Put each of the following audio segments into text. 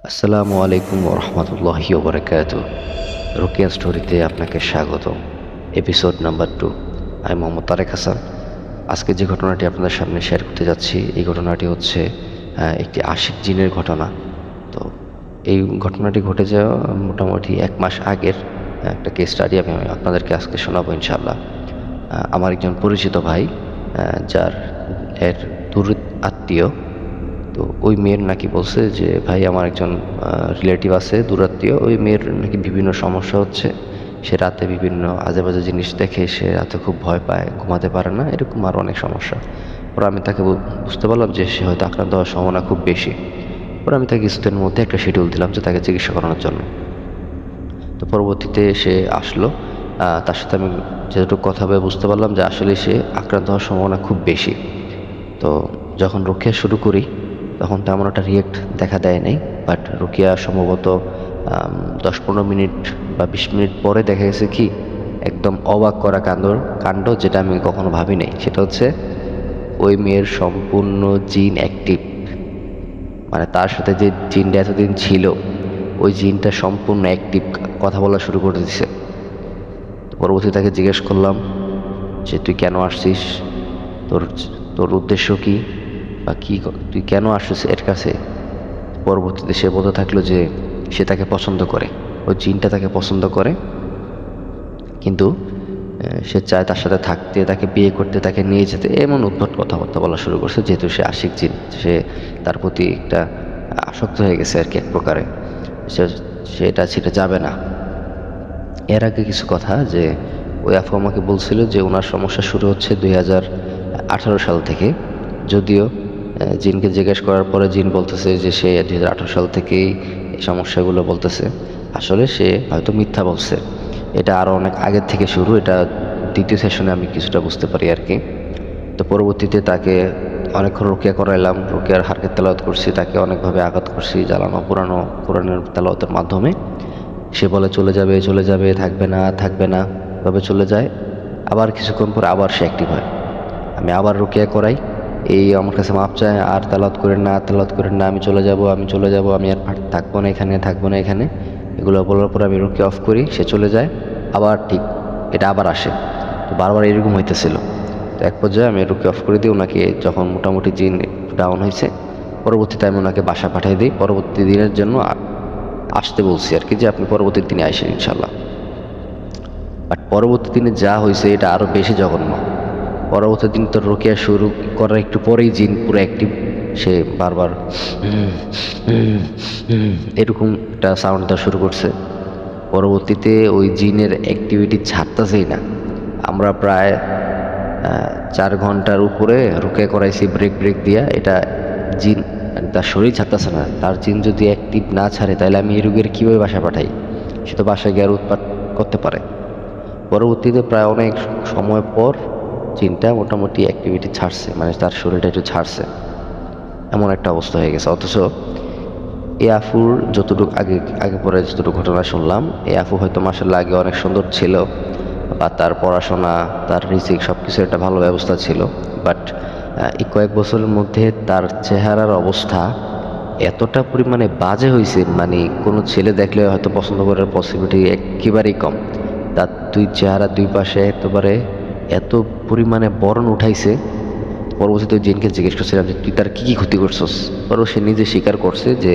আসসালামু আলাইকুম ওরহমতুল্লাহি ওবরাকাতুহ। রোকেয়া স্টোরিতে আপনাকে স্বাগত। Episode number 2। আমি মোহাম্মদ তারেক হাসান। আজকে যে ঘটনাটি আপনাদের সামনে শেয়ার করতে যাচ্ছি, এই ঘটনাটি হচ্ছে একটি আশিক জিনের ঘটনা। তো এই ঘটনাটি ঘটে যাওয়া মোটামুটি 1 মাস আগের একটা কেস স্টাডি আমি আপনাদেরকে আজকে শোনাবো ইনশাআল্লাহ। আমার একজন পরিচিত ভাই, যার এর দূর আত্মীয়, তো ওই মেয়ের নাকি বলছে যে ভাই আমার একজন রিলেটিভ আছে দূরাত্মীয়, ওই মেয়ের নাকি বিভিন্ন সমস্যা হচ্ছে, সে রাতে বিভিন্ন আজে বাজে জিনিস দেখে, সে রাতে খুব ভয় পায়, ঘুমাতে পারে না, এরকম আরও অনেক সমস্যা। পরে আমি তাকে বুঝতে পারলাম যে সে হয়তো আক্রান্ত হওয়ার সম্ভাবনা খুব বেশি। পরে আমি তাকে কিছুদিনের মধ্যে একটা শিডিউল দিলাম যে তাকে চিকিৎসা করানোর জন্য। তো পরবর্তীতে সে আসলো, তার সাথে আমি যেটুকু কথা বলে বুঝতে পারলাম যে আসলে সে আক্রান্ত হওয়ার সম্ভাবনা খুব বেশি। তো যখন রুকিয়া শুরু করি তখন তেমন একটা রিয়েক্ট দেখা দেয় নাই, বাট রুকিয়া সম্ভবত 10-15 মিনিট বা 20 মিনিট পরে দেখা গেছে কি একদম অবাক করা কাণ্ড, যেটা আমি কখনো ভাবি নাই। সেটা হচ্ছে ওই মেয়ের সম্পূর্ণ জিন অ্যাক্টিভ, মানে তার সাথে যে জিনটা এতদিন ছিল ওই জিনটা সম্পূর্ণ অ্যাক্টিভ, কথা বলা শুরু করে দিছে। পরবর্তী তাকে জিজ্ঞেস করলাম যে তুই কেন আসছিস, তোর তোর উদ্দেশ্য কি, বা তুই কেন আসছিস এর কাছে। পরবর্তীতে সে বলতে থাকলো যে সে তাকে পছন্দ করে, ওই জিনটা তাকে পছন্দ করে, কিন্তু সে চায় তার সাথে থাকতে, তাকে বিয়ে করতে, তাকে নিয়ে যেতে, এমন উদ্ভট কথাবার্তা বলা শুরু করছে। যেহেতু সে আশিক জিন, সে তার প্রতি একটা আসক্ত হয়ে গেছে আর কি, এক প্রকারে সেটা ছেড়ে যাবে না। এর আগে কিছু কথা যে ওই আপু আমাকে বলছিল যে ওনার সমস্যা শুরু হচ্ছে 2018 সাল থেকে, যদিও জিনকে জিজ্ঞেস করার পরে জিন বলতেছে যে সে 2018 সাল থেকেই এই সমস্যাগুলো বলতেছে। আসলে সে হয়তো মিথ্যা বলছে, এটা আরও অনেক আগের থেকে শুরু, এটা দ্বিতীয় সেশনে আমি কিছুটা বুঝতে পারি আর কি। তো পরবর্তীতে তাকে অনেকক্ষণ রুকিয়া করাইলাম, রুকিয়ার হারকে তেলাওয়াত করছি, তাকে অনেকভাবে আঘাত করছি, জ্বালানো পুরানো কোরআনের তেলাওয়াতের মাধ্যমে। সে বলে চলে যাবে চলে যাবে, থাকবে না থাকবে না, এভাবে চলে যায়। আবার কিছুক্ষণ পর আবার সে অ্যাক্টিভ হয়, আমি আবার রুকিয়া করাই, এই আমার কাছে মাপ চায়, আর তেলাওয়াত করেন না তেলাওয়াত করেন না, আমি চলে যাব আমি চলে যাব, আমি আর থাকবো না এখানে থাকবো না এখানে, এগুলো বলার পর আমি রুকিয়া অফ করি, সে চলে যায়। আবার ঠিক এটা আবার আসে, তো বারবার এরকম হইতেছিল। তো এক পর্যায়ে আমি রুকিয়া অফ করে দিই ওনাকে, যখন মোটামুটি জিন ডাউন হয়েছে। পরবর্তীতে আমি ওনাকে বাসা পাঠিয়ে দিই, পরবর্তী দিনের জন্য আসতে বলছি আর কি, যে আপনি পরবর্তী দিনে আসেন ইনশাল্লাহ। বাট পরবর্তী দিনে যা হয়েছে এটা আরও বেশি জঘন্য। পরবর্তী দিন তো রোকেয়া শুরু করার একটু পরেই জিন পুরো অ্যাক্টিভ, সে বারবার এরকম একটা সাউন্ড দেওয়া শুরু করছে। পরবর্তীতে ওই জিনের অ্যাক্টিভিটি ছাড়তেছেই না। আমরা প্রায় 4 ঘন্টার উপরে রুকিয়া করাইছি ব্রেক দিয়া, এটা জিন তার শরীর ছাড়তেছে না। তার জিন যদি অ্যাক্টিভ না ছাড়ে তাহলে আমি এই রোগীর কীভাবে বাসা পাঠাই, সে তো বাসায় গিয়ে আর উৎপাত করতে পারে। পরবর্তীতে প্রায় অনেক সময় পর জিনটা মোটামুটি অ্যাক্টিভিটি ছাড়ছে, মানে তার শরীরটা একটু ছাড়ছে, এমন একটা অবস্থা হয়ে গেছে। অথচ এই আফুর যতটুকু আগে পরে যতটুকু ঘটনা শুনলাম, এই আফু হয়তো মাসাল্লাহ আগে অনেক সুন্দর ছিল, বা তার পড়াশোনা, তার রিজিক সব কিছু একটা ভালো ব্যবস্থা ছিল। বাট এই কয়েক বছরের মধ্যে তার চেহারার অবস্থা এতটা পরিমাণে বাজে হয়েছে, মানে কোনো ছেলে দেখলে হয়তো পছন্দ করার পসিবিলিটি একেবারেই কম। তার চেহারা দুই পাশে একেবারে এত পরিমাণে বরণ উঠাইছে। পরবর্তীতে জিনকে জিজ্ঞেস করছিলাম যে তুই তার কী ক্ষতি করছস। পরও সে নিজে স্বীকার করছে যে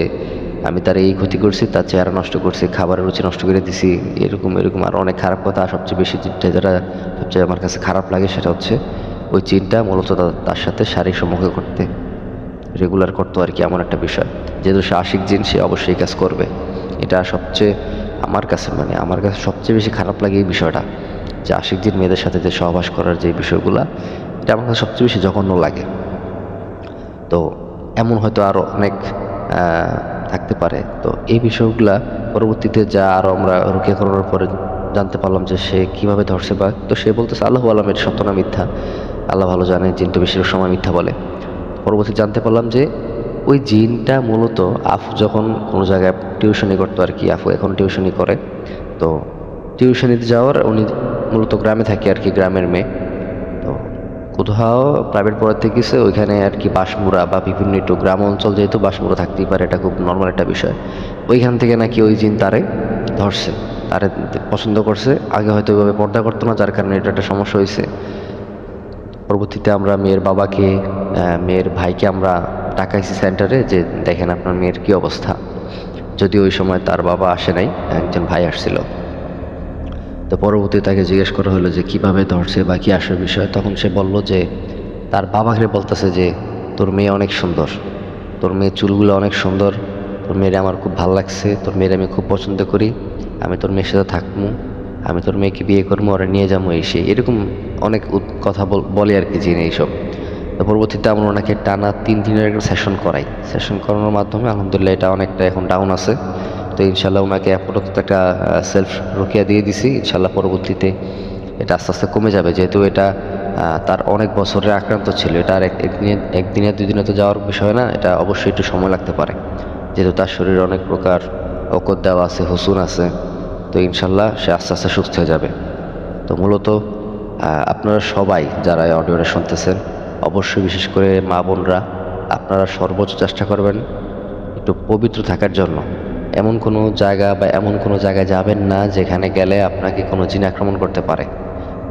আমি তার এই ক্ষতি করছি, তার চেহারা নষ্ট করছি, খাবারের রুচি নষ্ট করে দিছি, এরকম এরকম আর অনেক খারাপ কথা। সবচেয়ে বেশি যেটা সবচেয়ে আমার কাছে খারাপ লাগে সেটা হচ্ছে ওই জিনটা মূলত তার সাথে শারীরিক সম্পর্ক করতে রেগুলার করতো আর কি, এমন একটা বিষয়। যেহেতু সে আশিক জিন, সে অবশ্যই কাজ করবে। এটা সবচেয়ে আমার কাছে সবচেয়ে বেশি খারাপ লাগে এই বিষয়টা, যে আশিক জিন মেয়েদের সাথে যে সহবাস করার যে বিষয়গুলা, এটা আমার কাছে সবচেয়ে বেশি জঘন্য লাগে। তো এমন হয়তো আরও অনেক থাকতে পারে। তো এই বিষয়গুলা পরবর্তীতে যা আরও আমরা রুকিয়া করানোর পরে জানতে পারলাম যে সে কিভাবে ধরছে, বা তো সে বলতেছে আল্লাহু আলাম এটা সত্য না মিথ্যা, আল্লাহ ভালো জানে, জিন তো বেশিরভাগ সময় মিথ্যা বলে। পরবর্তী জানতে পারলাম যে ওই জিনটা মূলত আফু যখন কোনো জায়গায় টিউশনি করতো আর কি, আফু এখন টিউশনি করে, তো টিউশনিতে যাওয়ার উনি মূলত গ্রামে থাকে আর কি, গ্রামের মেয়ে। তো কোথাও প্রাইভেট পড়াতে গেছে, ওইখানে আর কি বাঁশমুড়া বা বিভিন্ন একটু গ্রাম অঞ্চল, যেহেতু বাঁশমুড়া থাকতেই পারে, এটা খুব নর্মাল একটা বিষয়। ওইখান থেকে নাকি ওই জিন তারে ধরছে, তারে পছন্দ করছে। আগে হয়তো ওইভাবে পর্দা করতো না, যার কারণে এটা একটা সমস্যা হয়েছে। পরবর্তীতে আমরা মেয়ের বাবাকে, মেয়ের ভাইকে আমরা ডাকাইছি সেন্টারে, যে দেখেন আপনার মেয়ের কি অবস্থা। যদিও ওই সময় তার বাবা আসে নাই, একজন ভাই আসছিল। তো পরবর্তীতে তাকে জিজ্ঞেস করা হলো যে কিভাবে ধরছে বা কি আসল বিষয়। তখন সে বলল যে তার বাবাকে বলতেছে যে তোর মেয়ে অনেক সুন্দর, তোর মেয়ের চুলগুলো অনেক সুন্দর, তোর মেয়ের আমার খুব ভালো লাগছে, তোর মেয়ের আমি খুব পছন্দ করি, আমি তোর মেয়ের সাথে থাকবো, আমি তোর মেয়েকে বিয়ে করবো, ওরা নিয়ে যাবো, এই সেই এরকম অনেক কথা বলে আর কি জিনে এইসব। তো পরবর্তীতে আমরা ওনাকে টানা 3 দিনের একটা সেশন করাই। সেশন করানোর মাধ্যমে আলহামদুলিল্লাহ এটা অনেকটা এখন ডাউন আছে। তো ইনশাল্লাহ ওনাকে আপাতত একটা সেলফ রুকিয়া দিয়ে দিছি। ইনশাল্লাহ পরবর্তীতে এটা আস্তে আস্তে কমে যাবে, যেহেতু এটা তার অনেক বছরের আক্রান্ত ছিল। এটা আর একদিনে 2 দিনে তো যাওয়ার বিষয় না, এটা অবশ্যই একটু সময় লাগতে পারে, যেহেতু তার শরীরে অনেক প্রকার অকত দেওয়া আছে, হুসুন আছে। তো ইনশাল্লাহ সে আস্তে আস্তে সুস্থ হয়ে যাবে। তো মূলত আপনারা সবাই যারা এই অডিওটা শুনতেছেন, অবশ্যই বিশেষ করে মা বোনরা, আপনারা সর্বোচ্চ চেষ্টা করবেন একটু পবিত্র থাকার জন্য। এমন কোনো জায়গা বা এমন কোনো জায়গায় যাবেন না যেখানে গেলে আপনাকে কোনো জিন আক্রমণ করতে পারে।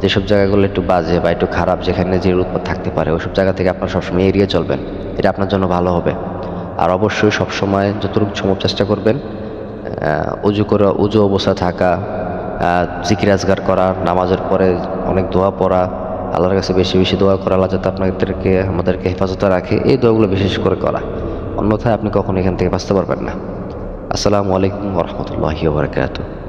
যেসব জায়গাগুলো একটু বাজে বা একটু খারাপ, যেখানে জিনের উৎপাত থাকতে পারে, ওইসব জায়গা থেকে আপনারা সবসময় এড়িয়ে চলবেন। এটা আপনার জন্য ভালো হবে। আর অবশ্যই সবসময় যতটুকু সম্ভব চেষ্টা করবেন উজু অবস্থা থাকা, জিকির আজগার করা, নামাজের পরে অনেক দোয়া পড়া, আল্লাহর কাছে বেশি বেশি দোয়া করা, আল্লাহ যাতে আমাদেরকে হেফাজতে রাখে, এই দোয়াগুলো বিশেষ করে করা। অন্যথায় আপনি কখনো এখান থেকে বাঁচতে পারবেন না। আসসালামু আলাইকুম ওয়া রাহমাতুল্লাহি ওয়া বারাকাতুহু।